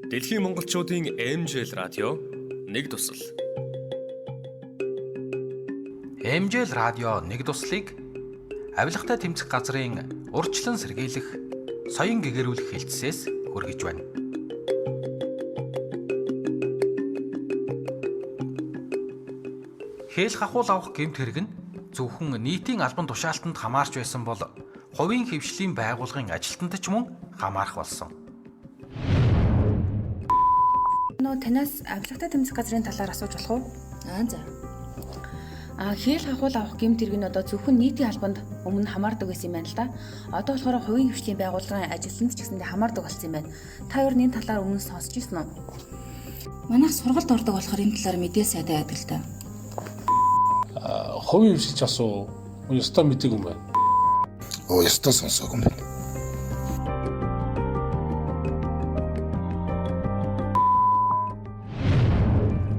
Дэлхийн монголчуудын MJL радио нэг тусал. MJL радио нэг туслыг авилгатай тэмцэх газрын урьдчилан сэргийлэх, соён гэгэрүүлэх хэлтсээс хүргэж байна. Хээл хахуул авах гэмт хэрэг нь зөвхөн нийтийн албан тушаалтанд хамаарч байсан бол хувийн хэвшлийн байгууллагын ажилтнад ч мөн хамаарах болсон. Танаас авилгатай тэмцэх газрын талаар асууж болох уу? За. Хээл хахуул авах гэмт хэрэг нь одоо зөвхөн нийтийн албанд өмнө хамаардаг байсан юм байна л да. Одоо болохоор хувийн хэвшлийн байгууллагын ажилтнад ч гэсэндээ хамаардаг болсон юм байна. Та хоёр энэ талаар өмнө сонсч ирсэн үү? Манайх сургалт ордог болохоор энэ талаар мэдээ сайдаа байдаг л да. Хувийн хэвшилч асуу. Ёстой мэдээг юм байна. Ёстой сонсоогүй юм байна.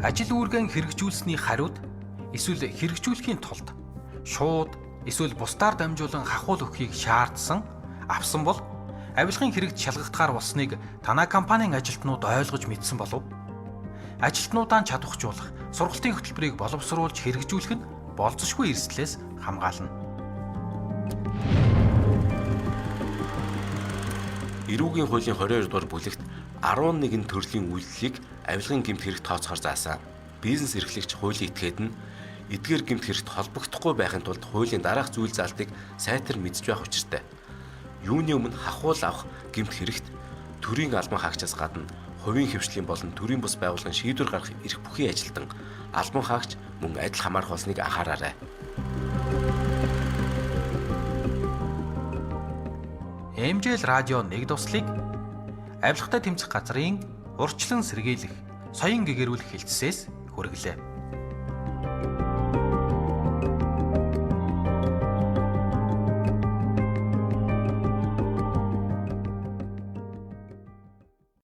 Ажил үүргэн хэрэгжүүлсэний хариуд эсвэл хэрэгжүүлэхийн тулд шууд эсвэл бусдаар дамжуулан хахуул өгөхийг шаардсан авсан бол авилгын хэрэгт шалгагдахаар болсныг танай компанийн ажилтнууд ойлгож мэдсэн болов. Ажилтнуудаа чадвархжуулах, сургалтын хөтөлбөрийг боловсруулж хэрэгжүүлэх нь болцсошгүй эрсдлээс хамгаална. Эрүүгийн хуулийн 22 дугаар бүлэгт 11 төрлийн үйлдэлийг авилгын гэмт хэрэгт тооцохоор заасан. Бизнес эрхлэгч хуулийн этгээд нь эдгээр гэмт хэрэгт холбогдохгүй байхын тулд хуулийн дараах зүйл заалтыг сайтар мэдж байх учиртай. Юуны өмнө хахуул авах гэмт хэрэгт төрийн албан хаагчаас гадна хувийн хэвшлийн болон төрийн бус байгууллагын шийдвэр гаргах эрх бүхий ажилтан албан хаагч мөн адил хамаарах болсныг анхаараарай. MJL радио нэг туслыг авилгатай тэмцэх газрын урьдчилан сэргийлэх, соён гэгэрүүлэх хэлтсээс хүргэлээ.